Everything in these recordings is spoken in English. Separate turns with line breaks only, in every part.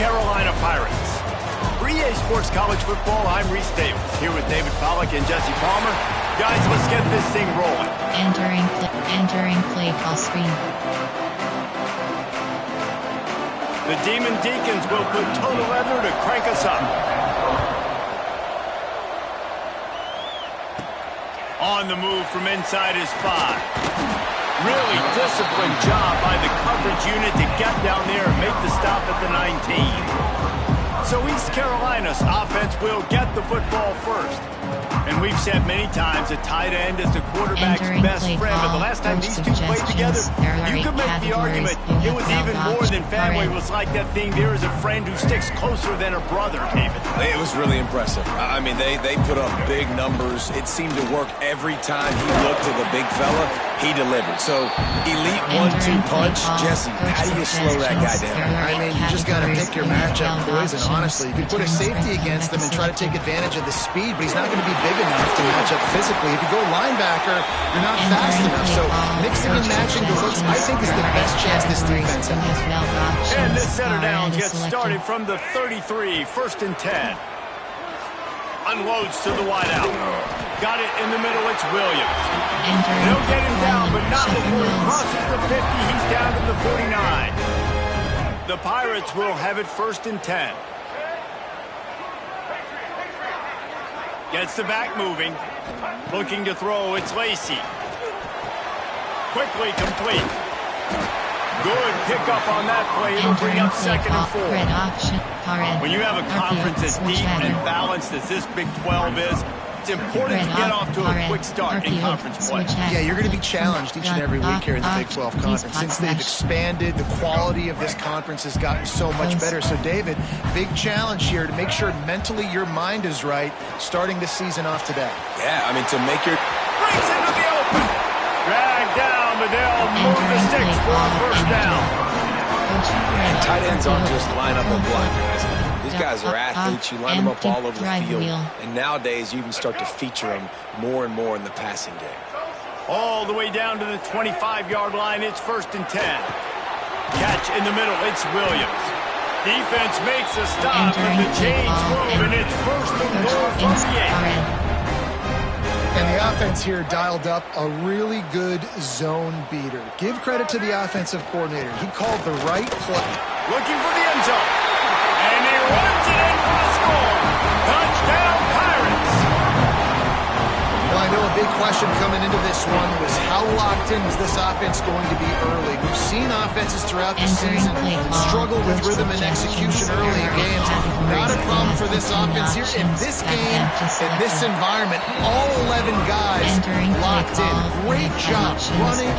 Carolina Pirates. For EA Sports College Football, I'm Reese Davis, here with David Pollack and Jesse Palmer. Guys, let's get this thing rolling.
Entering play call screen.
The Demon Deacons will put total leather to crank us up. On the move from inside his 5. Really disciplined job by the coverage unit to get down there and make the stop at the 19. So East Carolina's offense will get the football first. And we've said many times a tight end is the quarterback's best friend. But the last time these two played together, you could make the argument it was even more than family. It was like that thing, there is a friend who sticks closer than a brother, David.
It was really impressive. I mean, they put up big numbers. It seemed to work every time he looked at the big fella. He delivered. So, elite 1-2 punch. Jesse, how do you slow that guy down?
I mean, you just got to pick your matchup poison, honestly. You can put a safety against him and try to take advantage of the speed, but he's not going to be big enough to match up physically. If you go linebacker, you're not fast enough. So, mixing and matching the looks, I think, is the best chance this defense has.
And this center down gets started from the 33, 1st and 10. Unloads to the wideout. Got it in the middle, it's Williams. They'll get him down, but not before he crosses the 50. He's down to the 49. The Pirates will have it 1st and 10. Gets the back moving. Looking to throw, it's Lacy. Quickly complete. Good pickup on that play. It'll bring up 2nd and 4. When you have a conference as deep and balanced as this Big 12 is, it's important to get off to a quick start in conference play.
Yeah, you're going to be challenged each and every week here in the Big 12 Conference. Since they've expanded, the quality of this conference has gotten so much better. So, David, big challenge here to make sure mentally your mind is right starting this season off today.
Yeah, I mean, to make your...
Brings into the open. Dragged down, but they'll move the sticks for a 1st down.
And tight ends aren't just line up and block, guys. These guys are athletes. You line them up all over the field. And nowadays, you even start to feature them more and more in the passing game.
All the way down to the 25-yard line. It's 1st and 10. Catch in the middle. It's Williams. Defense makes a stop, and the chains move, and it's 1st and goal from the 8.
And the offense here dialed up a really good zone beater. Give credit to the offensive coordinator. He called the right play.
Looking for the end zone. And he runs it in for the score. Touchdown, Pirates.
Well, I know a big question coming into this one was how locked in was this offense going to be early? We've seen offenses throughout the season struggle with rhythm and execution early in games. Not a problem for this offense here. In this game, in this environment, all 11 guys locked in. Great job running,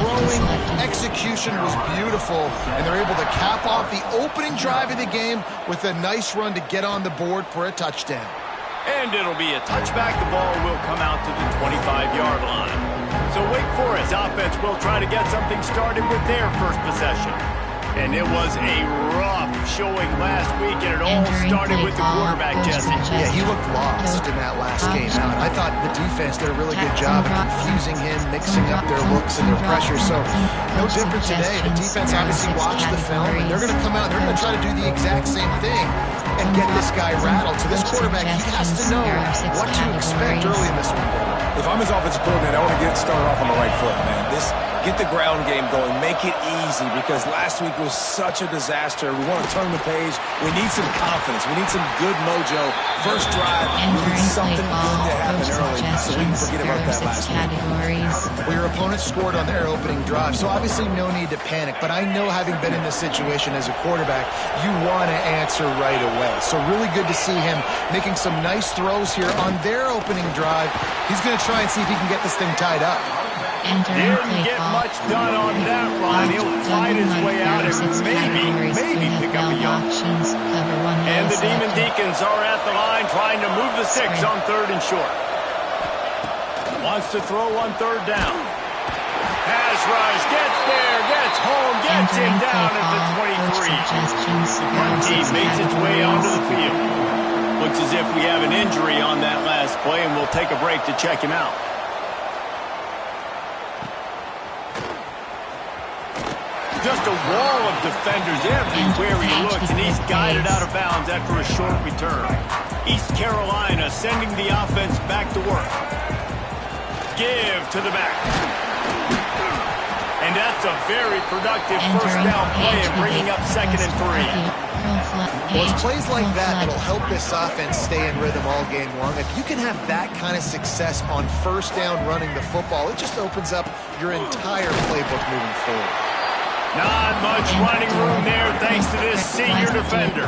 throwing, execution was beautiful, and they're able to cap off the opening drive of the game with a nice run to get on the board for a touchdown.
And it'll be a touchback. The ball will come out to the 25-yard line. So Wake Forest offense will try to get something started with their first possession. And it was a rough showing last week, and it all started with the quarterback, Jesse.
Yeah, he looked lost in that last game out. I thought the defense did a really good job of confusing him, mixing up their looks and their pressure. So no different today. The defense obviously watched the film, and they're going to come out and they're going to try to do the exact same thing and get this guy rattled. So this quarterback, he has to know what to expect early in this one.
If I'm his offensive coordinator, I want to get started off on the right foot, man. Get the ground game going. Make it easy, because last week was such a disaster. We want to turn the page. We need some confidence. We need some good mojo. First drive, we need something good to happen early so we can forget about that last week.
Well, your opponent scored on their opening drive, so obviously no need to panic. But I know, having been in this situation as a quarterback, you want to answer right away. So really good to see him making some nice throws here on their opening drive. He's going to try and see if he can get this thing tied up.
Didn't get much done on that run. He'll fight his way out and maybe pick up a yard. And the Demon Deacons are at the line trying to move the sticks on 3rd and short. Wants to throw on 3rd down. Pass rush, gets there, gets home, gets him down at the 23. The punt team makes its way onto the field. Looks as if we have an injury on that last play, and we'll take a break to check him out. Just
just a wall of defenders everywhere he looks, and he's guided out of bounds after a short return. East Carolina sending the offense back to work. Give to the back. And that's a very productive first down play and bringing up 2nd and 3.
Well, it's plays like that that'll help this offense stay in rhythm all game long. If you can have that kind of success on first down running the football, it just opens up your entire playbook moving forward.
Not much running room there thanks to this senior defender.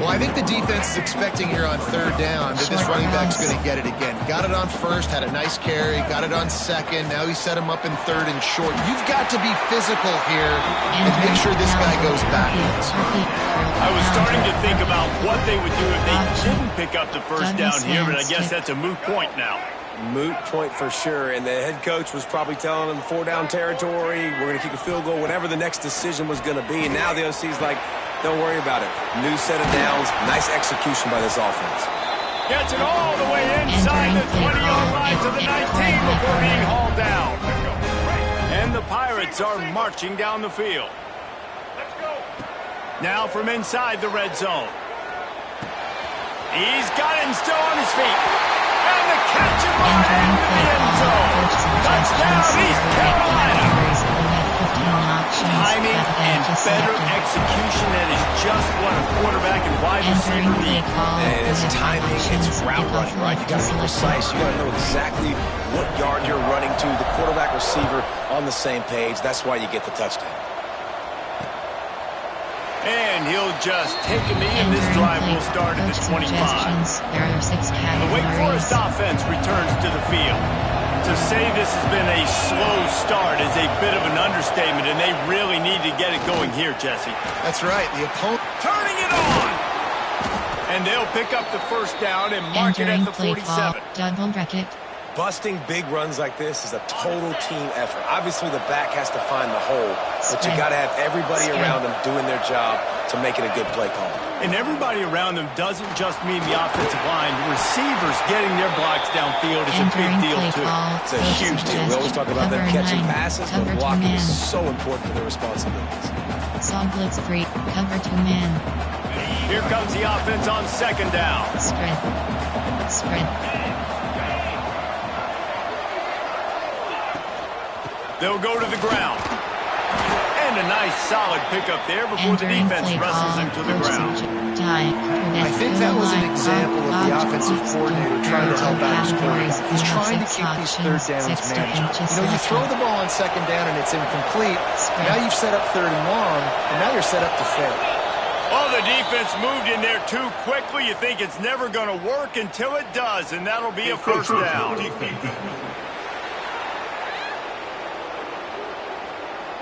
Well, I think the defense is expecting here on 3rd down that this running back's going to get it again. Got it on 1st, had a nice carry, got it on 2nd. Now he set him up in 3rd and short. You've got to be physical here and make sure this guy goes backwards.
I was starting to think about what they would do if they didn't pick up the first down here, but I guess that's a moot point now.
Moot point for sure, and the head coach was probably telling them 4-down territory, we're going to kick a field goal, whatever the next decision was going to be. And now the OC's like, don't worry about it. New set of downs, nice execution by this offense.
Gets it all the way inside the 20-yard line to the 19 before being hauled down. And the Pirates are marching down the field. Now from inside the red zone. He's got him still on his feet. And the catch and run into the end zone. Touchdown, East Carolina. Timing and better execution, that is just what a quarterback and wide receiver need.
And it's timing, it's route running, right? You got to be precise. You got to know exactly what yard you're running to. The quarterback receiver on the same page. That's why you get the touchdown.
And he'll just take a knee, and this drive will start at the 25. The Wake Forest offense returns to the field. To say this has been a slow start is a bit of an understatement, and they really need to get it going here, Jesse.
That's right. The opponent
turning it on. And they'll pick up the first down and mark it at the 47.
Double bracket.
Busting big runs like this is a total team effort. Obviously, the back has to find the hole, but you got to have everybody around them doing their job to make it a good play call.
And everybody around them doesn't just mean the offensive line. The receivers getting their blocks downfield is a big deal, too.
It's a huge deal. We always talk about them catching passes, but blocking is so important for their responsibilities.
Song blitz 3, cover 2 men.
Here comes the offense on 2nd down.
Spread.
They'll go to the ground. And a nice solid pickup there before the defense wrestles him to the ground.
I think that was an example of the offensive coordinator trying to help out his quarterback. He's trying to keep these 3rd downs manageable. You know, you throw the ball on 2nd down and it's incomplete. Now you've set up 3rd and long, and now you're set up to fail.
Oh, the defense moved in there too quickly. You think it's never going to work until it does, and that'll be a first down.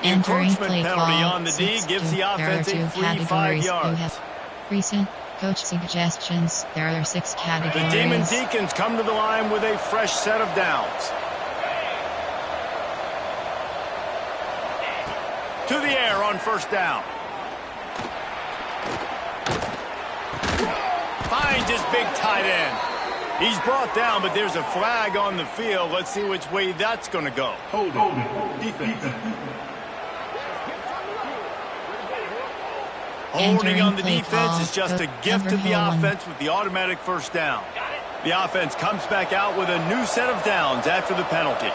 Encroachment penalty on the D gives the offense a free 5 yards.
Recent coach suggestions. There are 6 categories.
The Demon Deacons come to the line with a fresh set of downs. To the air on first down. Finds his big tight end. He's brought down, but there's a flag on the field. Let's see which way that's going to go.
Hold it. Defense.
Holding on the defense is just a gift to the offense with the automatic first down. The offense comes back out with a new set of downs after the penalty.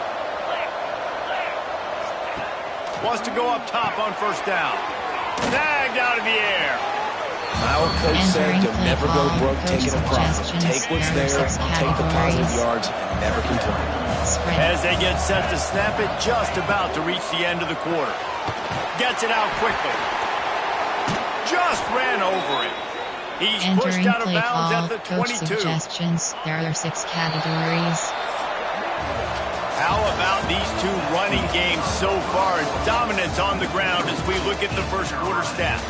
Wants to go up top on first down. Snagged out of the air.
My old coach said you'll never go broke taking a profit. Take what's there, take the positive yards, and never complain.
As they get set to snap it, just about to reach the end of the quarter. Gets it out quickly. Just ran over it. He's pushed out of bounds at the 22.
Suggestions. There are 6 categories.
How about these two running games so far? Dominance on the ground as we look at the first quarter stats.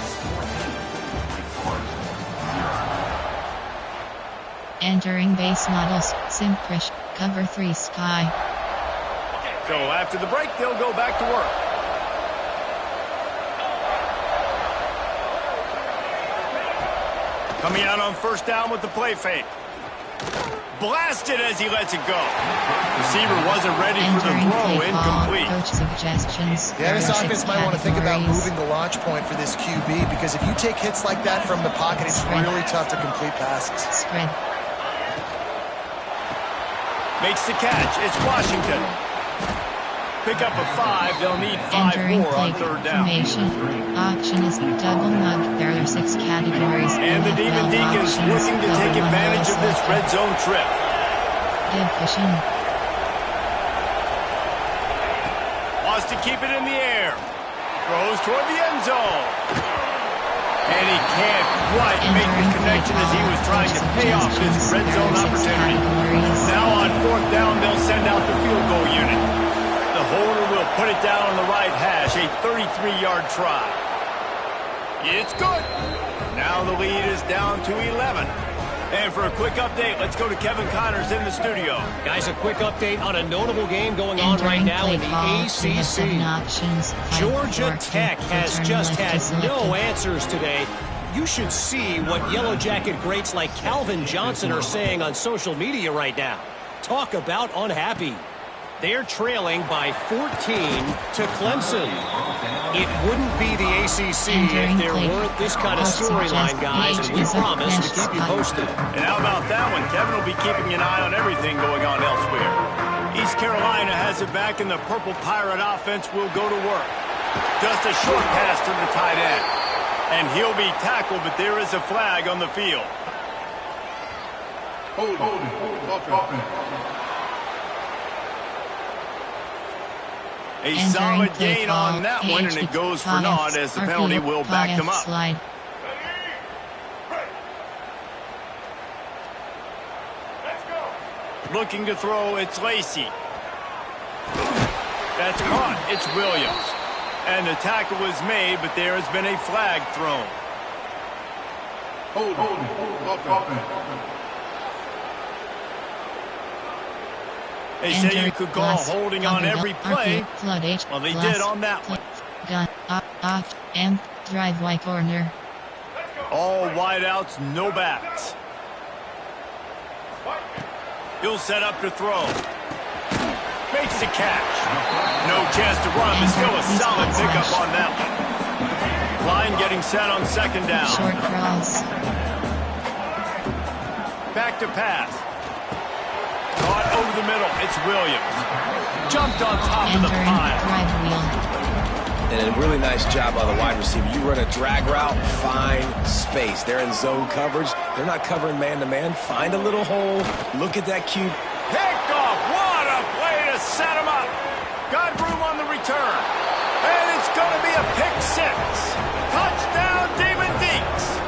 Entering base models. Simcrish. Cover 3 Sky.
So after the break, they'll go back to work. Coming out on first down with the play fake. Blasted as he lets it go. Receiver wasn't ready for the throw. Incomplete.
Coach suggestions.
Yeah, this offense might want to think about moving the launch point for this QB, because if you take hits like that from the pocket, it's really tough to complete passes.
Spread.
Makes the catch. It's Washington. Pick up a 5. They'll need 5 more on third down.
Auction is double mug. There are 6 categories.
And the Demon Deacons looking to take advantage of this red zone trip.
Good fishing.
Wants to keep it in the air. Throws toward the end zone. And he can't quite make the connection as he was trying to pay off his red zone opportunity. Now on fourth down, they'll send out the field goal unit. The holder will put it down on the right hash, a 33-yard try. It's good. Now the lead is down to 11. And for a quick update, let's go to Kevin Connors in the studio.
Guys, a quick update on a notable game going on right now in the ACC. Georgia Tech has just had no answers today. You should see what Yellow Jacket greats like Calvin Johnson are saying on social media right now. Talk about unhappy. They're trailing by 14 to Clemson. It wouldn't be the ACC if there weren't this kind of storyline, guys, and we promise to keep you posted.
And how about that one? Kevin will be keeping an eye on everything going on elsewhere. East Carolina has it back, and the Purple Pirate offense will go to work. Just a short pass to the tight end. And he'll be tackled, but there is a flag on the field.
Hold offense.
A solid gain on that one, and it goes for naught as the penalty will back them up. Looking to throw, it's Lacey. That's caught. It's Williams. And the tackle was made, but there has been a flag thrown.
Hold offense.
They say you could call holding on every play. Well, they did on that one.
Gun, off, and drive Y corner.
All wideouts, no backs. He'll set up to throw. Makes the catch. No chance to run, but still a solid pickup on that one. Line getting set on second down.
Short cross.
Back to pass. Caught over the middle. It's Williams. Jumped on top of the pile.
And a really nice job by the wide receiver. You run a drag route, find space. They're in zone coverage. They're not covering man-to-man. Find a little hole. Look at that cube.
Picked off. What a play to set him up. Got room on the return. And it's going to be a pick six. Touchdown, Demon Deeks.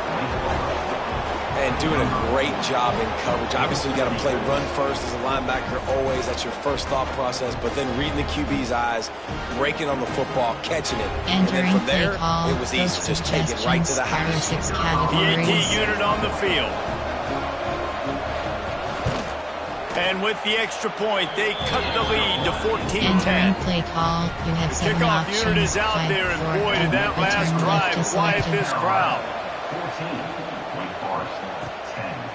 And doing a great job in coverage. Obviously, you got to play run first as a linebacker always. That's your first thought process. But then reading the QB's eyes, breaking on the football, catching it. And then from there, it was easy. Just take it right to the house.
PAT unit on the field. And with the extra point, they cut the lead to 14-10.
Play call. You have
kickoff unit is out there, and boy, did that last drive quiet this crowd.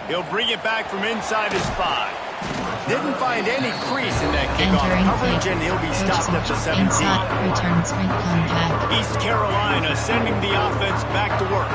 He'll bring it back from inside his 5. Didn't find any crease in that kickoff coverage, and he'll be stopped at the 17. East Carolina sending the offense back to work.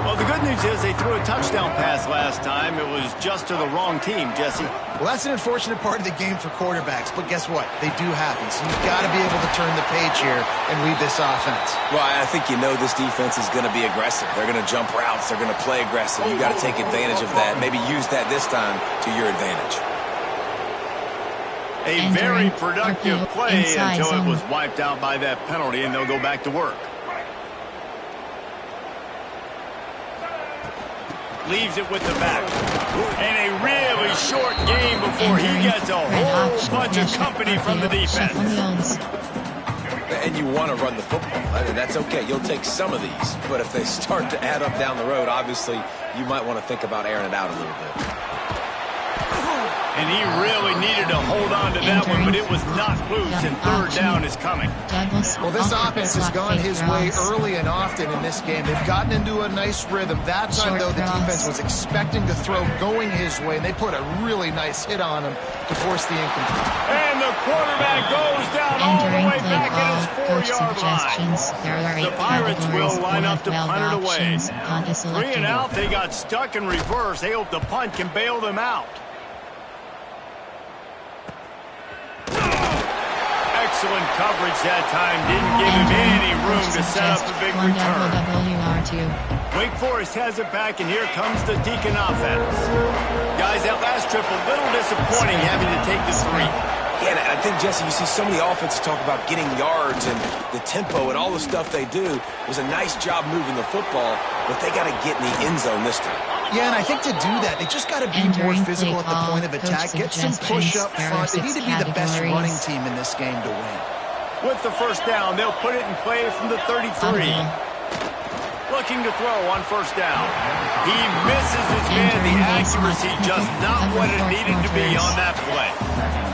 Well, the good news is they threw a touchdown pass last time. It was just to the wrong team, Jesse.
Well, that's an unfortunate part of the game for quarterbacks, but guess what? They do happen, so you've got to be able to turn the page here and read this offense.
Well, I think you know this defense is going to be aggressive. They're going to jump routes. They're going to play aggressive. You've got to take advantage of that. Maybe use that this time to your advantage.
A very productive play until it was wiped out by that penalty, and they'll go back to work. Leaves it with the back. And a really short game before he gets a whole bunch of company from the defense.
And you want to run the football. I mean, that's okay. You'll take some of these. But if they start to add up down the road, obviously, you might want to think about airing it out a little bit.
And he really needed to hold on to that one, but it was not loose, and third down is coming.
Well, this offense has gone his way early and often in this game. They've gotten into a nice rhythm. That time, though, the defense was expecting to throw going his way, and they put a really nice hit on him to force the incomplete.
And the quarterback goes down all the way back at his 4-yard line. The Pirates will line up to punt it away. 3 and out, they got stuck in reverse. They hope the punt can bail them out. Excellent coverage that time. Didn't give him any room to set up a big return. Wake Forest has it back, and here comes the Deacon offense. Guys, that last trip a little disappointing having to take the 3.
Yeah, and I think, Jesse, you see so many offenses talk about getting yards and the tempo and all the stuff they do. It was a nice job moving the football, but they got to get in the end zone this time.
Yeah, and I think to do that, they just got to be more physical at the point of attack, get some push up front. They need to be the best running team in this game to win.
With the first down, they'll put it in play from the 33. Looking to throw on first down. He misses his man. The accuracy just not what it needed to be on that play.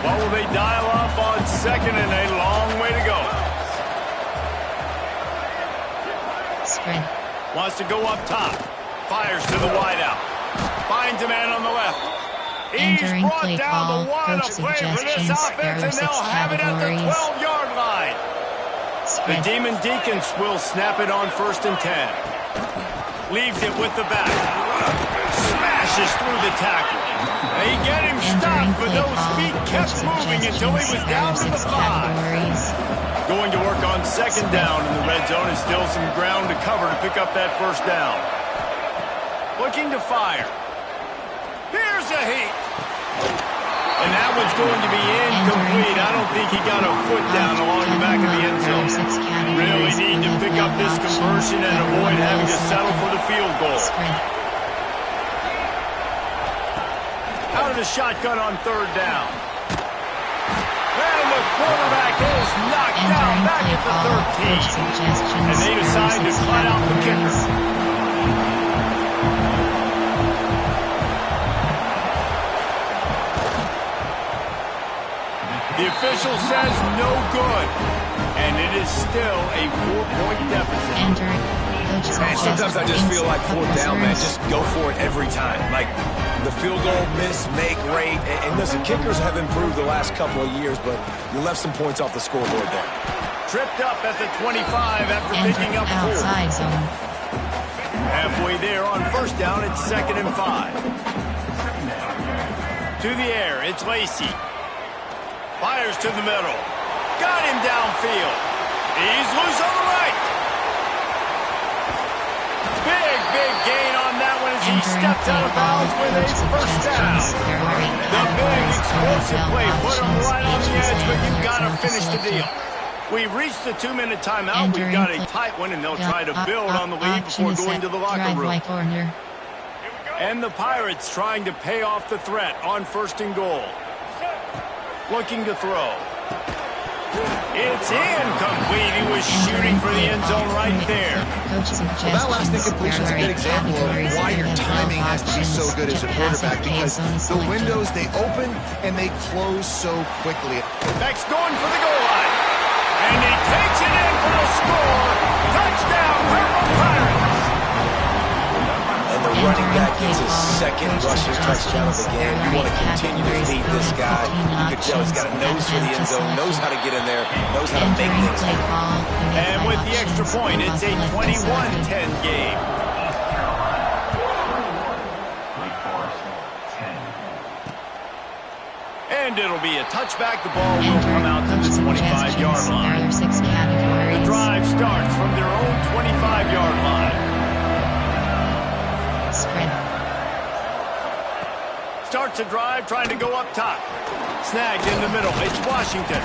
What will they dial up on second and a long way to go?
Spread.
Wants to go up top. Fires to the wideout. Finds a man on the left. He's brought down the one to play for this offense, and they'll have it at the 12-yard line. The Demon Deacons will snap it on 1st and 10. Leaves it with the back. Smashes through the tackle. They get him stopped, but those feet kept moving until he was down to the 5. Going to work on 2nd down in the red zone, and still some ground to cover to pick up that first down. Looking to fire. Here's a heat. And that one's going to be incomplete. I don't think he got a foot down along the back of the end zone. Really need to pick up this conversion and avoid having to settle for the field goal. Out of the shotgun on 3rd down. And the quarterback is knocked down back at the 13. And they decide to cut out the kicker. The official says no good, and it is still a 4-point deficit.
Man, sometimes I just feel like 4th down, man. Just go for it every time. Like the field goal, miss, make, rate. And listen, kickers have improved the last couple of years, but you left some points off the scoreboard there.
Tripped up at the 25 after picking up 4. Halfway there on 1st down, it's 2nd and 5. To the air, it's Lacy. Fires to the middle. Got him downfield. He's loose on the right. Big gain on that one as he stepped out of bounds with a first down. The big explosive play put him right on the edge, but you've got to finish the deal. We've reached the 2-minute timeout. We've got a tight one, and they'll try to build on the lead before going to the locker room. And the Pirates trying to pay off the threat on 1st and goal. Looking to throw. It's incomplete. He was shooting for the end zone right there.
Well, that last incompletion is a good example of why your timing has to be so good as a quarterback, because the windows, they open and they close so quickly.
Beck's going for the goal line. And he takes it in for the score. Touchdown, Purple Pirates.
And the running back gets his 2nd rushing touchdown of the game. You want to continue to feed this guy. You can tell he's got a nose for the end zone, knows how to get in there, knows how to make things happen.
And with the extra point, it's a 21-10 game. And it'll be a touchback. The ball will come out to the 25-yard line. The drive starts from their own 25-yard line. Starts a drive, trying to go up top. Snagged in the middle. It's Washington.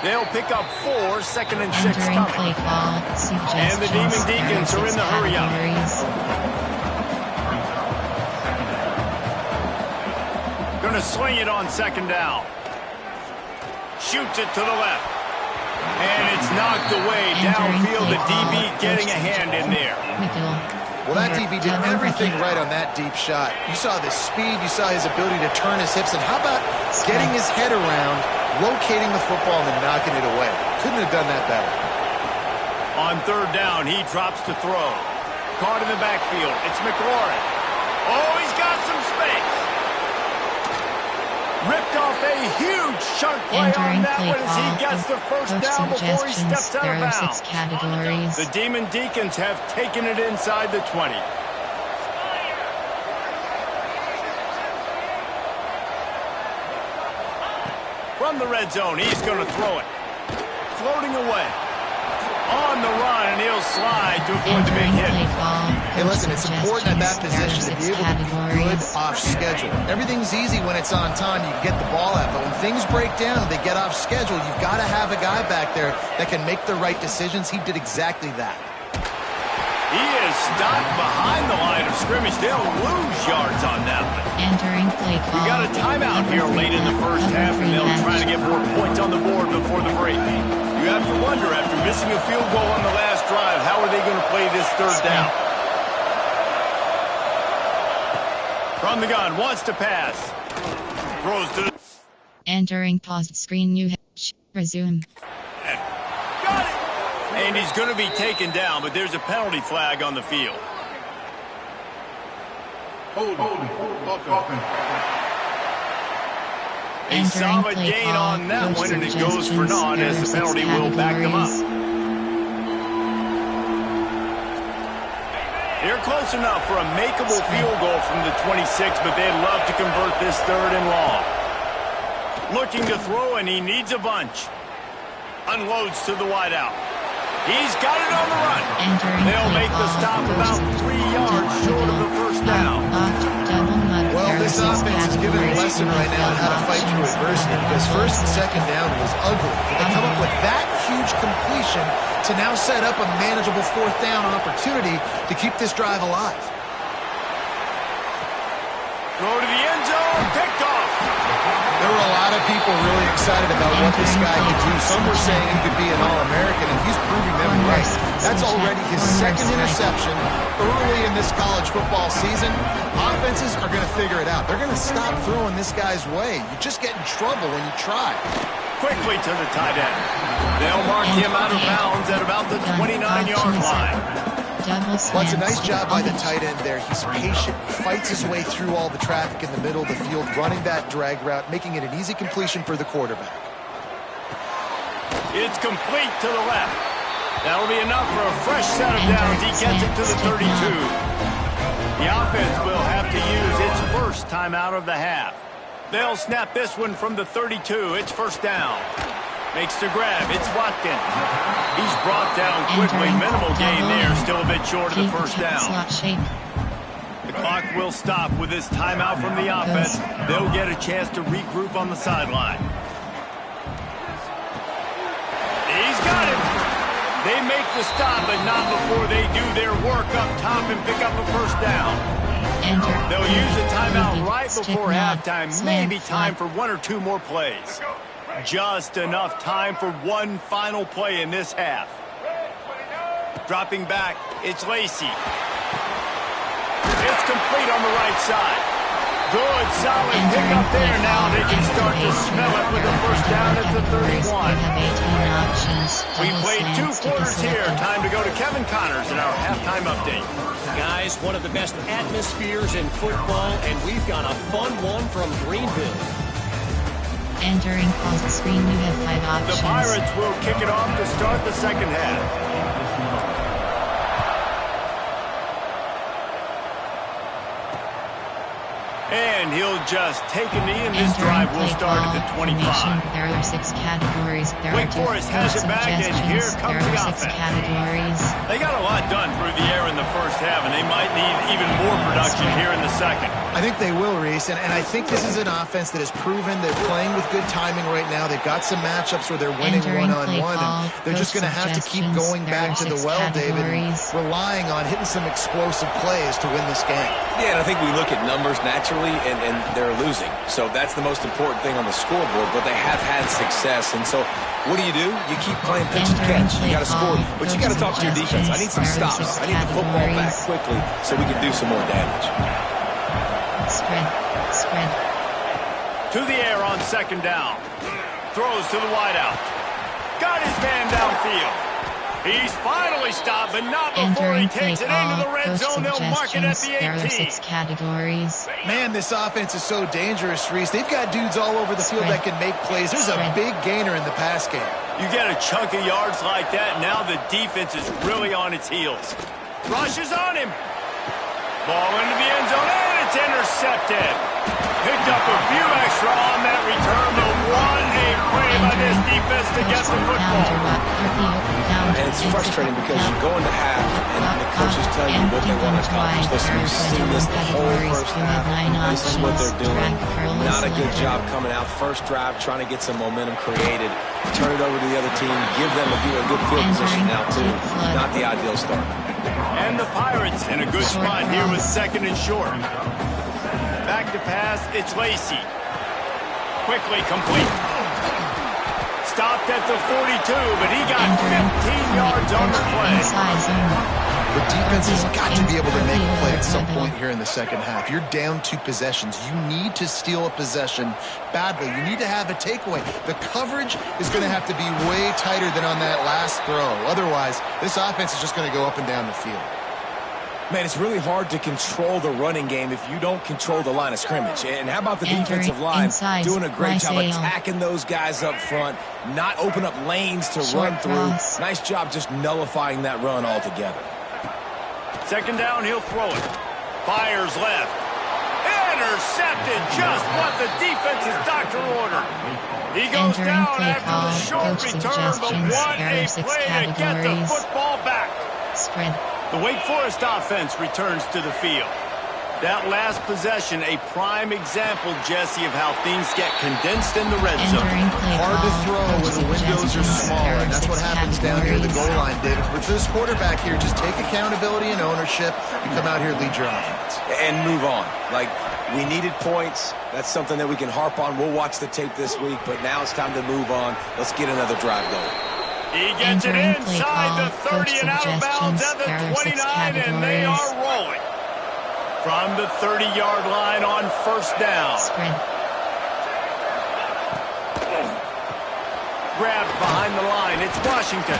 They'll pick up 4, 2nd and 6 coming. And the Demon Deacons are in the hurry up. Gonna swing it on 2nd down. Shoots it to the left. And it's knocked away downfield. The DB getting a hand in there.
Well, that DB did everything right on that deep shot. You saw the speed, you saw his ability to turn his hips, and how about getting his head around, locating the football, and then knocking it away? Couldn't have done that better.
On third down, he drops to throw. Caught in the backfield. It's McLaurin. Oh, he's got some space. Ripped off a huge chunk play on that one as he gets the first down before he steps out of bounds.
6 categories.
The Demon Deacons have taken it inside the 20. From the red zone, he's going to throw it. Floating away. On the run, and he'll slide to avoid the big hit.
Hey, listen, it's important at that position to be able to be good off schedule. Everything's easy when it's on time. You can get the ball out, but when things break down and they get off schedule, you've got to have a guy back there that can make the right decisions. He did exactly that.
He is stopped behind the line of scrimmage. They'll lose yards on that one.
Entering play call.
We got a timeout here late in the first half, and they'll try to get more points on the board before the break. You have to wonder, after missing a field goal on the last drive, how are they going to play this third down? From the gun, wants to pass. Throws to the...
Entering paused screen. New resume.
Got it! And he's going to be taken down, but there's a penalty flag on the field. A solid gain on that one, and it goes for naught as the penalty will back them up. They're close enough for a makeable field goal from the 26, but they'd love to convert this third and long. Looking to throw, and he needs a bunch. Unloads to the wideout. He's got it on the run. They'll make the stop about 3 yards short of the first down.
Well, this offense is giving a lesson right now on how to fight through adversity, because first and second down was ugly. They come up with that huge completion to now set up a manageable fourth down opportunity to keep this drive alive.
Throw to the end zone, picked off.
There were a lot of people really excited about what this guy could do. Some were saying he could be an All-American, and he's proving them right. That's already his second interception early in this college football season. Offenses are going to figure it out. They're going to stop throwing this guy's way. You just get in trouble when you try.
Quickly to the tight end. They'll mark him out of bounds at about the 29-yard line.
Well, it's a nice job by the tight end there. He's patient, fights his way through all the traffic in the middle of the field, running that drag route, making it an easy completion for the quarterback.
It's complete to the left. That'll be enough for a fresh set of downs. He gets it to the 32. The offense will have to use its first timeout of the half. They'll snap this one from the 32. It's first down. Makes the grab. It's Watkins. He's brought down quickly. Minimal gain there. Still a bit short of the first down. The clock will stop with this timeout from the offense. They'll get a chance to regroup on the sideline. He's got it. They make the stop, but not before they do their work up top and pick up a first down. They'll use a timeout right before halftime. Maybe time for 1 or 2 more plays. Just enough time for one final play in this half. Dropping back, it's Lacy. It's complete on the right side. Good, solid pickup there. Now they can start to smell it with the first down at the 31. We played 2 quarters here. Time to go to Kevin Connors in our halftime update.
Guys, one of the best atmospheres in football, and we've got a fun one from Greenville.
Entering pause screen, you have 5 options.
The Pirates will kick it off to start the second half. And he'll just take a knee, and this drive will start at the 25.
There are 6 categories.
Wake Forest has it back, and here comes the offense.
Categories.
They got a lot done through the air in the first half, and they might need even more production here in the second.
I think they will, Reese, and I think this is an offense that has proven they're playing with good timing right now. They've got some matchups where they're winning one-on-one, and they're just going to have to keep going back to the well, David, relying on hitting some explosive plays to win this game.
Yeah, and I think we look at numbers naturally. early, and they're losing. So that's the most important thing on the scoreboard, but they have had success. And so what do? You keep playing pitch and catch. You got to score, but you got to talk to your defense. I need some stops. I need the football back quickly so we can do some more damage.
Spread.
To the air on second down. Throws to the wideout. Got his man downfield. He's finally stopped, but not before he takes it into the red zone. They'll mark it at the 18.
There are 6 categories.
Man, this offense is so dangerous, Reese. They've got dudes all over the field that can make plays. There's a big gainer in the pass game.
You get a chunk of yards like that, now the defense is really on its heels. Rushes on him. Ball into the end zone, and it's intercepted. Picked up a few extra on that return, but what a play by this defense to get the football.
And it's frustrating because you go into half, and the coaches tell you what they want to accomplish. Listen, we've seen this the whole first half. This is what they're doing. Not a good job coming out first drive, trying to get some momentum created. Turn it over to the other team. Give them a good field position now, too. Not the ideal start.
And the Pirates in a good spot here with second and short. Back to pass, it's Lacy. Quickly complete. Stopped at the 42, but he got 15 yards on the play.
The defense has got to be able to make a play at some point here in the second half. You're down 2 possessions. You need to steal a possession badly. You need to have a takeaway. The coverage is going to have to be way tighter than on that last throw. Otherwise, this offense is just going to go up and down the field.
Man, it's really hard to control the running game if you don't control the line of scrimmage. And how about the defensive line doing a great job attacking those guys up front, not open up lanes to run through. Nice job just nullifying that run altogether.
Second down, he'll throw it. Fires left. Intercepted, just what the defense's doctor ordered. He goes down after the short return, but what a play to get the football back.
Spread.
The Wake Forest offense returns to the field. That last possession, a prime example, Jesse, of how things get condensed in the red zone.
Hard to throw when the windows are smaller, and that's what happens down here at the goal line, David. But for this quarterback here, just take accountability and ownership and come out here and lead your offense.
And move on. Like, we needed points. That's something that we can harp on. We'll watch the tape this week, but now it's time to move on. Let's get another drive going.
He gets it inside the 30 and out of bounds at the 29, and they are rolling. From the 30-yard line on first down. Grabbed behind the line. It's Washington.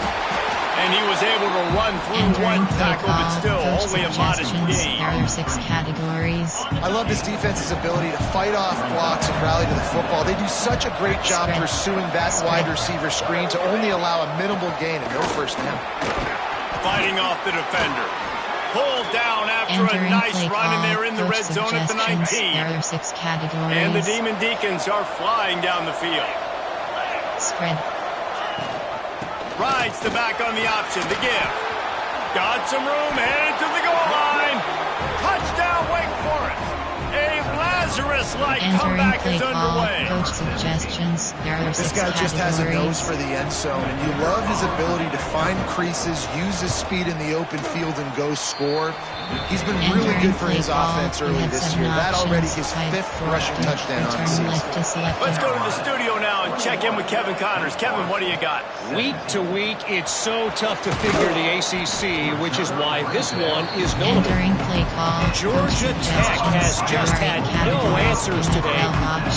And he was able to run through one tackle, but still only a modest gain.
There are 6 categories.
I love this defense's ability to fight off blocks and rally to the football. They do such a great job pursuing that wide receiver screen to only allow a minimal gain and no first down.
Fighting off the defender. Pulled down after a nice run, and they're in the red zone at the 19.
There are 6 categories.
And the Demon Deacons are flying down the field.
Spread.
Rides the back on the option, the give. Got some room, headed to the goal line. Touchdown, Wake Forest. A Lazarus-like comeback is underway.
Coach suggestions. There are 6
This guy just has a nose for the end zone, and you love his ability to find creases, use his speed in the open field, and go score. He's been really good for his offense early this year. That already his 5th rushing touchdown on the season.
Let's go to the studio now and check in with Kevin Connors. Kevin, what do you got?
Week to week, it's so tough to figure the ACC, which is why this one is notable. Georgia Tech has just had no answers today.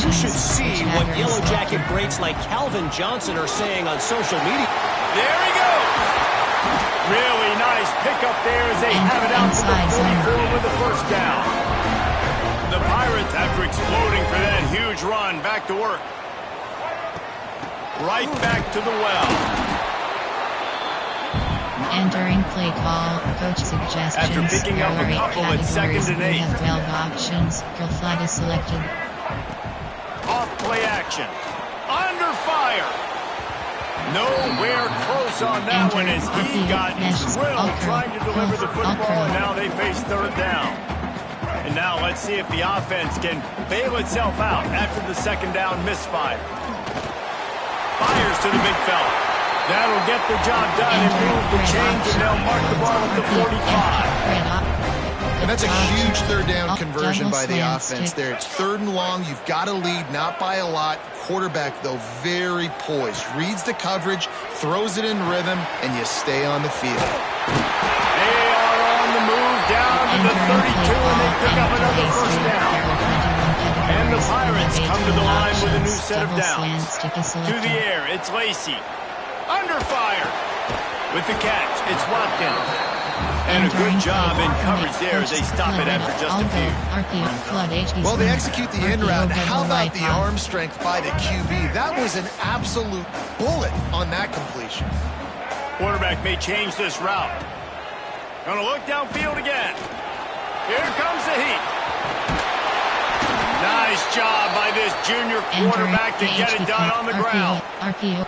You should see what Yellow Jacket greats like Calvin Johnson are saying on social media.
There he goes. Really nice pickup there as they have it out to the 44 with the first down. The Pirates, after exploding for that huge run, back to work. Right back to the well.
Entering play call, coach suggestions.
After picking up a couple at 2nd and 8.
We have 12 options. Girl flag is selected.
Off play action. Under fire. Nowhere close on that one as he got drilled trying to deliver the football, and now they face third down. And now let's see if the offense can bail itself out after the second down misfire. Fires to the big fella. That'll get the job done and move the chains, and they'll mark the ball at the 45.
And that's a huge third down conversion by the offense there. It's 3rd and long. You've got to lead, not by a lot. Quarterback, though, very poised. Reads the coverage, throws it in rhythm, and you stay on the field.
They are on the move down to the 32, and they pick up another first down. And the Pirates come to the line with a new set of downs. To the air, it's Lacy. Under fire. With the catch, it's Watkins. And a good job in coverage there as they stop it after just a few.
Well, they execute the in route. How about the arm strength by the QB? That was an absolute bullet on that completion.
Quarterback may change this route. Gonna look downfield again. Here comes the heat. Nice job by this junior quarterback to get it done on the ground.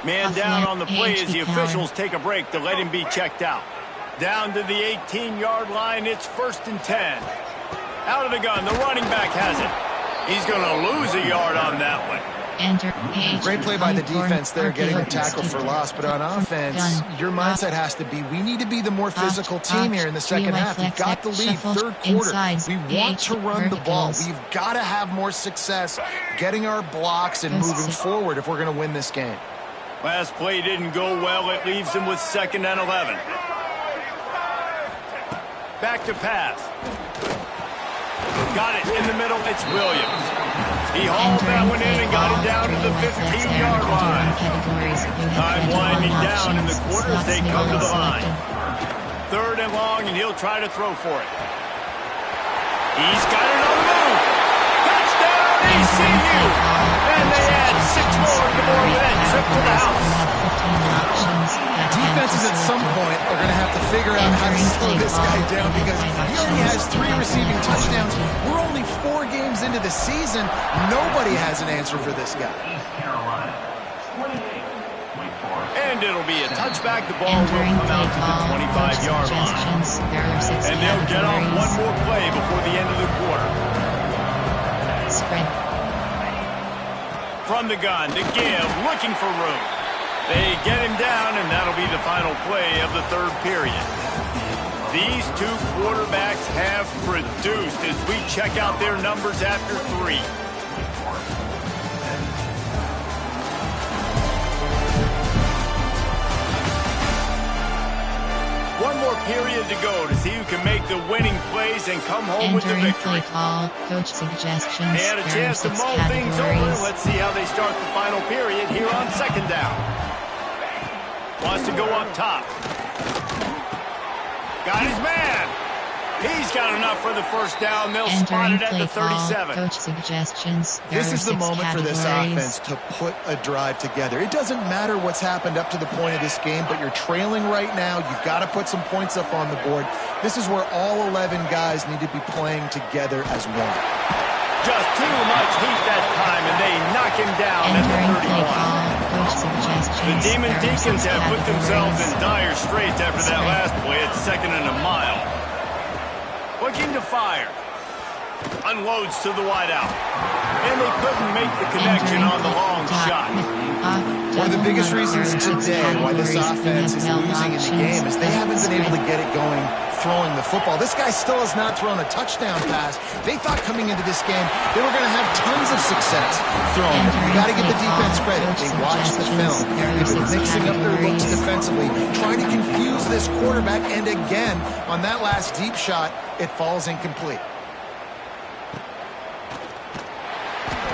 Man down on the play as the officials take a break to let him be checked out. Down to the 18-yard line, it's 1st and 10. Out of the gun, the running back has it. He's going to lose a yard on that one.
Great play by the defense there, getting a tackle for loss. But on offense, your mindset has to be, we need to be the more physical team here in the second half. We've got the lead, 3rd quarter. We want to run the ball. We've got to have more success getting our blocks and moving forward if we're going to win this game.
Last play didn't go well. It leaves him with 2nd and 11. Back to pass. Got it in the middle. It's Williams. He hauled that one in and got it down to the 15-yard line. Time winding down in the quarter as they come to the line. 3rd and long, and he'll try to throw for it. He's got it on the move. Touchdown, ECU. And they add 6 more to more with that trip to the house.
Defenses at some point are going to have to figure out how to slow this guy down because he already has 3 receiving touchdowns. We're only 4 games into the season. Nobody has an answer for this guy.
And it'll be a touchback. The ball will come out to the 25-yard line. And they'll get off one more play before the end of the quarter.
Spread.
From the gun to give, looking for room. They get him down, and that'll be the final play of the 3rd period. These 2 quarterbacks have produced as we check out their numbers after 3. One more period to go to see who can make the winning plays and come home with the victory.
Call, coach suggestions.
They had a chance to mull things over. Let's see how they start the final period here on 2nd down. Wants to go up top. Got his man. He's got enough for the first down. They'll spot it at the 37.
Coach suggestions.
This is the moment for this offense to put a drive together. It doesn't matter what's happened up to the point of this game, but you're trailing right now. You've got to put some points up on the board. This is where all 11 guys need to be playing together as one.
Just too much heat that time, and they knock him down at the 31. The Demon Deacons have put themselves in dire straits after that last play at 2nd and a mile. Looking to fire. Unloads to the wideout. And they couldn't make the connection on the long shot.
One of the biggest reasons today why this offense is losing in the game is they haven't been able to get it going throwing the football. This guy still has not thrown a touchdown pass. They thought coming into this game they were going to have tons of success throwing it. You got to give the defense credit. They watched the film. They've been mixing up their looks defensively, trying to confuse this quarterback, and again, on that last deep shot, it falls incomplete.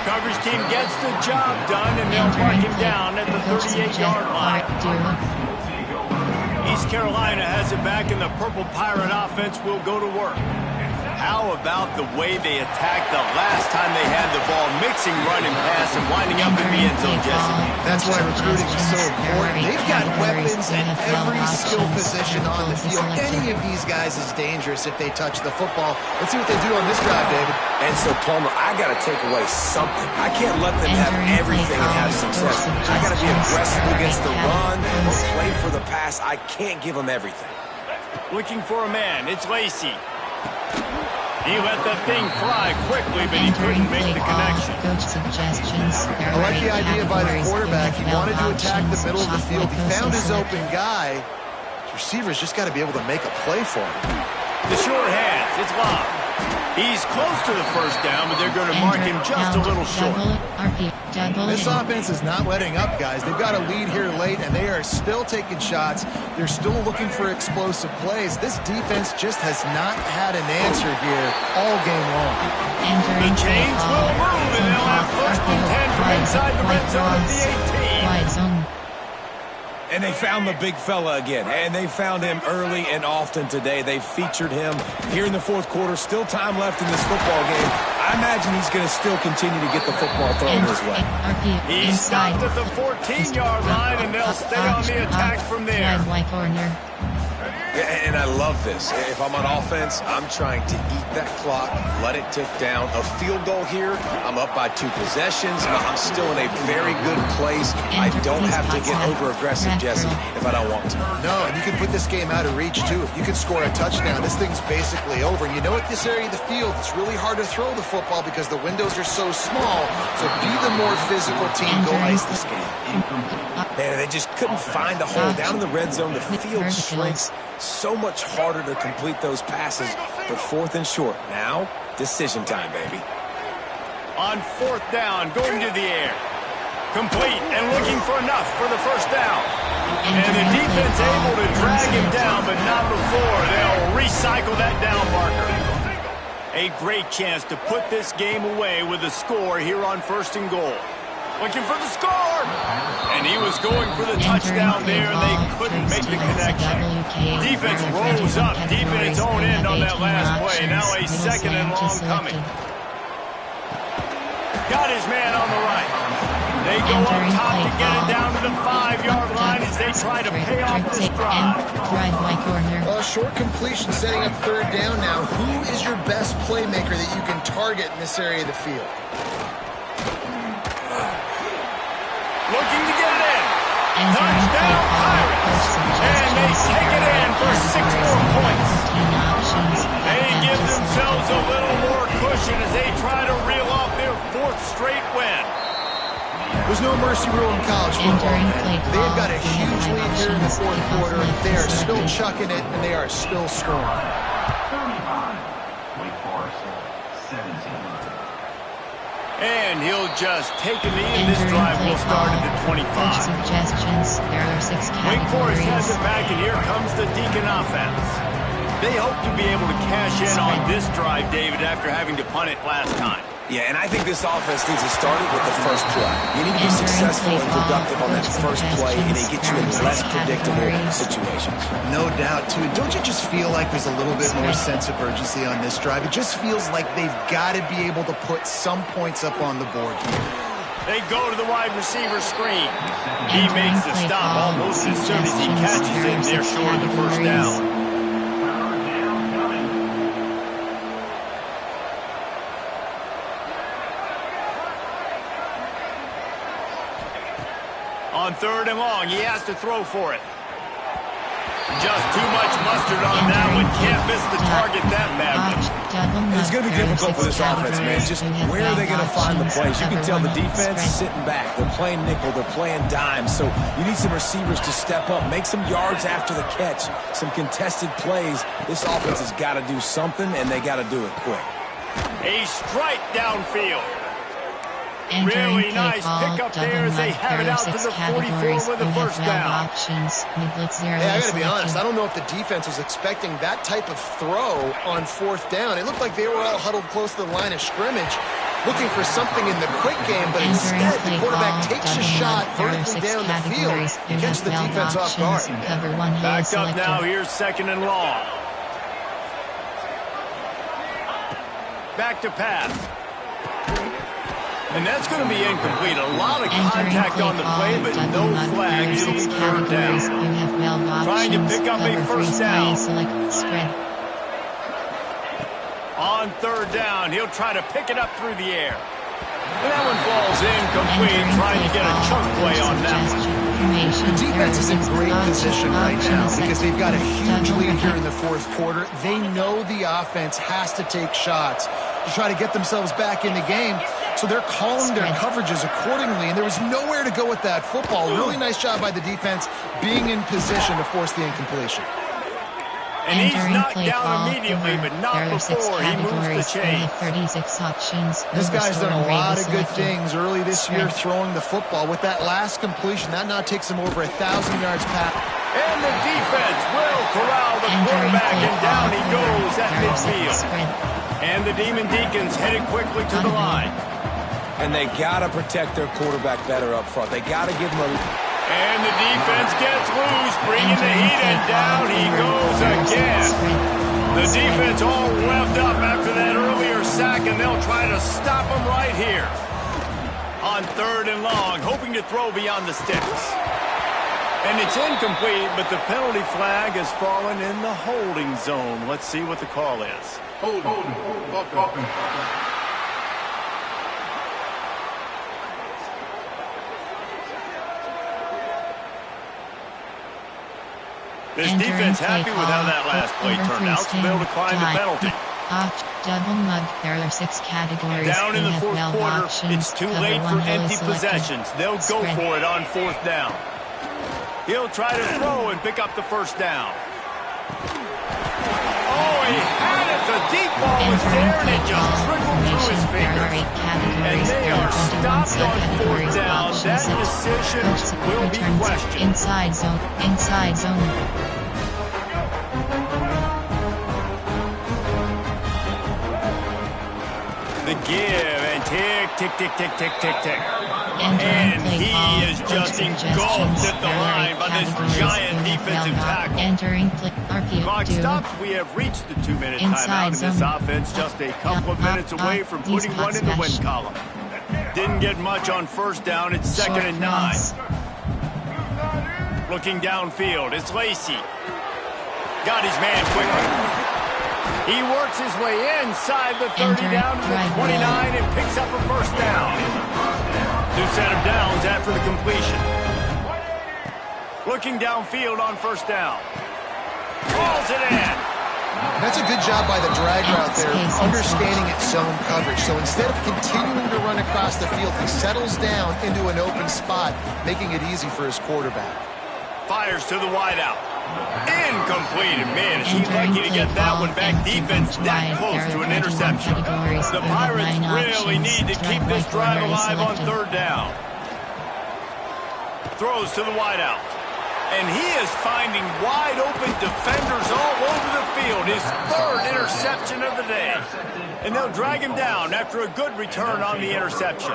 Coverage team gets the job done, and they'll mark him down at the 38-yard line. East Carolina has it back, and the Purple Pirate offense will go to work. How about the way they attacked the last time they had the ball, mixing run and pass and winding up in the end zone, Jesse?
That's why recruiting is so important. They've got weapons at every skill position on the field. Any of these guys is dangerous if they touch the football. Let's see what they do on this drive, David.
And so, Palmer, I got to take away something. I can't let them have everything and have success. I got to be aggressive against the run or play for the pass. I can't give them everything.
Looking for a man. It's Lacy. He let that thing fly quickly, but he couldn't make the connection.
I like the idea by the quarterback. He wanted to attack the middle of the field. He found his open guy. The receiver's just got to be able to make a play for him.
The short hands. It's locked. He's close to the first down, but they're going to mark him just a little short.
This offense is not letting up, guys. They've got a lead here late, and they are still taking shots. They're still looking for explosive plays. This defense just has not had an answer here all game long.
The chains will move, and they'll have first and 10 from inside the red zone at the 18.
And they found the big fella again, and they found him early and often today. They featured him here in the fourth quarter. Still time left in this football game. I imagine he's going to still continue to get the football thrown his way.
He stopped at the 14-yard line, and they'll stay on the attack from there.
And I love this. If I'm on offense, I'm trying to eat that clock, let it tick down. A field goal here, I'm up by 2 possessions. I'm still in a very good place. I don't have to get over-aggressive, Jesse, if I don't want to.
No, and you can put this game out of reach, too. If you can score a touchdown, this thing's basically over. And you know, at this area of the field, it's really hard to throw the football because the windows are so small. So be the more physical team. Go ice this game.
Man, they just couldn't find a hole. Down in the red zone, the field shrinks. So much harder to complete those passes, but 4th and short. Now, decision time, baby.
On 4th down, going to the air. Complete and looking for enough for the first down. And the defense able to drag him down, but not before. They'll recycle that down marker. A great chance to put this game away with a score here on 1st and goal. Looking for the score! And he was going for the touchdown there, and they couldn't make the connection. Defense rose up deep in its own end on that last play. Now a 2nd and long coming. Got his man on the right. They go up top to get it down to the 5-yard line as they try to pay off this drive.
A short completion setting up 3rd down now. Who is your best playmaker that you can target in this area of the field?
Looking to get it in. Touchdown Pirates. And they take it in for 6 more points. They give themselves a little more cushion as they try to reel off their 4th straight win.
There's no mercy rule in college football, man. They've got a huge lead here in the 4th quarter. They are still chucking it, and they are still scoring.
And he'll just take a knee, and this drive will start at the 25. Wake Forest has it back, and here comes the Deacon offense. They hope to be able to cash in on this drive, David, after having to punt it last time.
Yeah, and I think this offense needs to start it with the first play. You need to be successful and productive on that first play, and it gets you in less predictable situations.
No doubt, too. Don't you just feel like there's a little bit more sense of urgency on this drive? It just feels like they've got to be able to put some points up on the board here.
They go to the wide receiver screen. He makes the stop almost as soon as he catches it. They're short of the first down. On 3rd and long, he has to throw for it. Just too much mustard on that one. Can't miss the target that badly.
It's going to be difficult for this offense, man. Just where are they going to find the plays? You can tell the defense is sitting back. They're playing nickel. They're playing dime. So you need some receivers to step up, make some yards after the catch, some contested plays. This offense has got to do something, and they got to do it quick.
A strike downfield. Really nice pickup there as they have it out to the 44 with the first down.
Hey, I got to be honest. I don't know if the defense was expecting that type of throw on 4th down. It looked like they were all huddled close to the line of scrimmage, looking for something in the quick game, but instead the quarterback takes a shot vertically down the field and catches the defense off guard.
Backed up now. Here's 2nd and long. Back to pass. And that's going to be incomplete. A lot of contact on the play, but no flags. It'll be 3rd down. Trying to pick up a first down. On 3rd down, he'll try to pick it up through the air. And that one falls incomplete, trying to get a chunk play on that one.
The defense is in great position right now because they've got a huge lead here in the 4th quarter. They know the offense has to take shots to try to get themselves back in the game. So they're calling their coverages accordingly, and there was nowhere to go with that football. Really nice job by the defense being in position to force the incompletion.
And he's knocked down immediately, but not before he moves the chains.
36 options.
This guy's done a lot of good things early this year throwing the football. With that last completion, that now takes him over 1,000 yards past.
And the defense will corral the quarterback, and down he goes at midfield. And the Demon Deacons headed quickly to the line.
And they got to protect their quarterback better up front. They got to give him a...
And the defense gets loose, bringing the heat, and down he goes again. The defense all revved up after that earlier sack, and they'll try to stop him right here. On 3rd and long, hoping to throw beyond the sticks. And it's incomplete, but the penalty flag has fallen in the holding zone. Let's see what the call is.
Holding.
This defense happy with how that last play turned out, so they'll decline the penalty.
Double mug. There are 6 categories.
Down in the 4th quarter, it's too late for empty possessions. They'll go for it on 4th down. He'll try to throw and pick up the 1st down. Oh, he had it. The deep ball was there, and it just trickled through his fingers. And they are stopped on 4th down. That decision will be questioned.
Inside zone.
The give and tick. And he is just engulfed at the line by this giant defensive tackle.
Entering RPO.
Clock stops. We have reached the 2-minute timeout, and this offense just a couple of minutes away from putting one in the win column. Didn't get much on 1st down. It's 2nd and 9. Looking downfield, it's Lacy. Got his man quickly. He works his way inside the 30 down to the 29 and picks up a 1st down. 2 set of downs after the completion. Looking downfield on 1st down. Calls it in.
That's a good job by the drag route there, understanding its zone coverage. So instead of continuing to run across the field, he settles down into an open spot, making it easy for his quarterback.
Fires to the wideout. Incomplete. Man, is he lucky to get that one back. Defense that close to an interception. The Pirates really need to keep this drive alive on 3rd down. Throws to the wideout. And he is finding wide open defenders all over the field. His 3rd interception of the day. And they'll drag him down after a good return on the interception.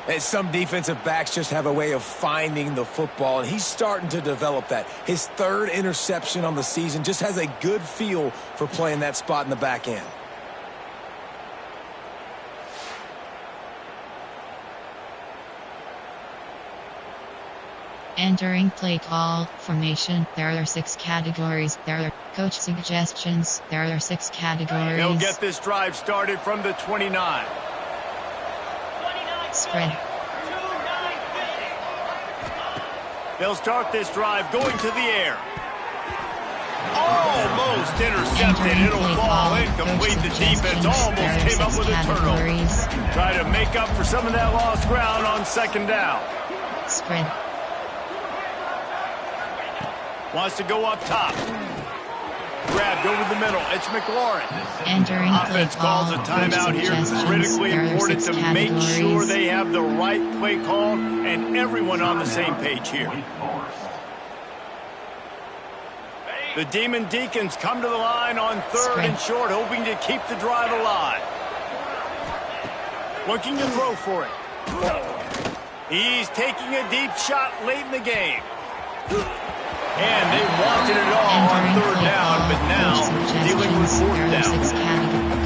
And some defensive backs just have a way of finding the football, and he's starting to develop that. His 3rd interception on the season, just has a good feel for playing that spot in the back end.
Entering play call formation. There are 6 categories. There are coach suggestions. There are 6 categories.
They'll get this drive started from the 29.
Spread.
They'll start this drive going to the air. Almost intercepted. It'll fall incomplete. The defense almost came up with a turnover. Try to make up for some of that lost ground on 2nd down.
Spread.
Wants to go up top. Grabbed over the middle. It's McLaurin.
Entering
offense calls a timeout here. Critically important to make sure they have the right play call and everyone on the same page here. The Demon Deacons come to the line on 3rd and short, hoping to keep the drive alive. Looking to throw for it. He's taking a deep shot late in the game. And they wanted it all on 3rd down, but now dealing with 4th down.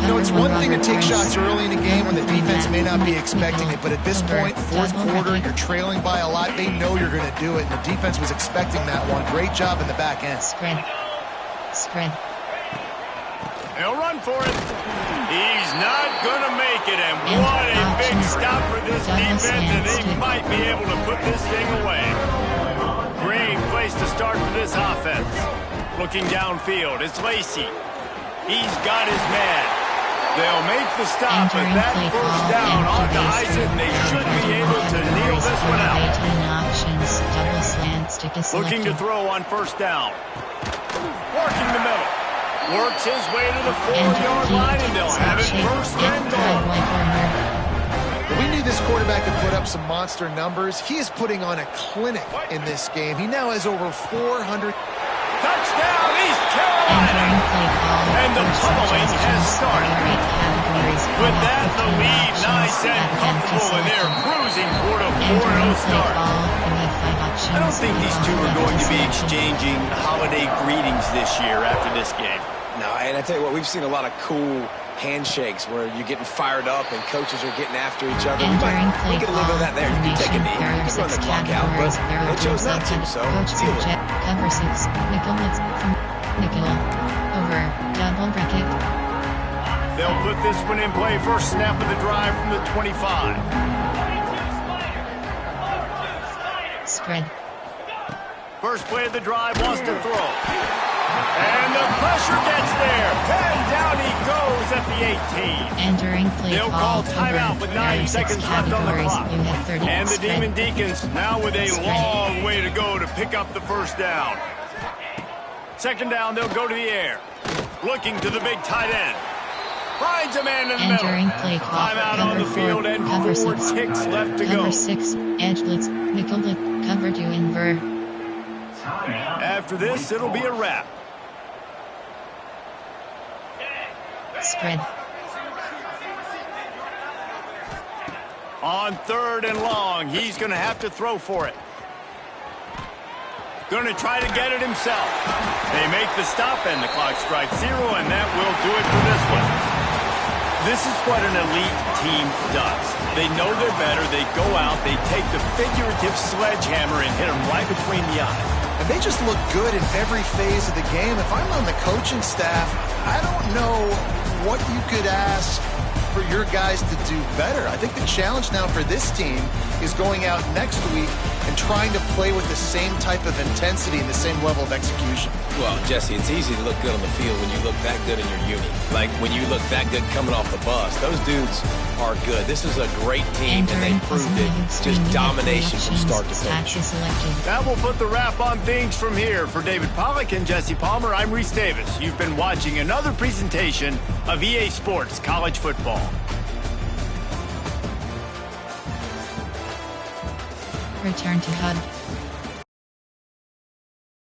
You know, it's one thing to take shots early in the game when the defense may not be expecting it, but at this point, 4th quarter, you're trailing by a lot. They know you're going to do it, and the defense was expecting that one. Great job in the back end.
Spread.
He'll run for it. He's not going to make it, and what a big stop for this defense, and they might be able to put this thing away. Great place to start for this offense. Looking downfield, it's Lacy. He's got his man. They'll make the stop, but that 1st down on the Heisen, they should be able to kneel this one out. Looking to throw on 1st down. Working the middle. Works his way to the 4-yard line, and they'll have it first and goal.
We knew this quarterback could put up some monster numbers. He is putting on a clinic in this game. He now has over 400.
Touchdown, East Carolina! And the pummeling has started. With that, the lead nice and comfortable, and they're cruising toward a 4-0 start. I don't think these two are going to be exchanging holiday greetings this year after this game.
No, and I tell you what, we've seen a lot of cool handshakes where you're getting fired up and coaches are getting after each other. We get a little bit of that there. You can take a knee, you can run the clock out, but they chose not to, so deal with it.
Cover 6, nickel blitz from nickel, over, double bracket.
They'll put this one in play, first snap of the drive from the 25.
Spread.
First play of the drive, wants to throw. And the pressure gets there. And down he goes at the 18.
Entering play.
They'll call timeout with 9 seconds left on the clock. And the Demon Deacons now with a long way to go to pick up the first down. Second down, they'll go to the air. Looking to the big tight end. Finds a man in the middle. Timeout on the field and 4 ticks left to go.
Cover 6, edge blitz, nickel blitz, cover 2 invert.
After this, it'll be a wrap.
Spread.
On 3rd and long, he's going to have to throw for it. Going to try to get it himself. They make the stop and the clock strikes 0, and that will do it for this one. This is what an elite team does. They know they're better. They go out, they take the figurative sledgehammer and hit them right between the eyes.
And they just look good in every phase of the game. If I'm on the coaching staff, I don't know what you could ask for your guys to do better. I think the challenge now for this team is going out next week and trying to play with the same type of intensity and the same level of execution.
Well, Jesse, it's easy to look good on the field when you look that good in your uni. Like when you look that good coming off the bus. Those dudes are good. This is a great team, and they proved it. Just domination from start to finish.
That will put the wrap on things from here. For David Pollack and Jesse Palmer, I'm Reese Davis. You've been watching another presentation of EA Sports College Football.
Return to HUD.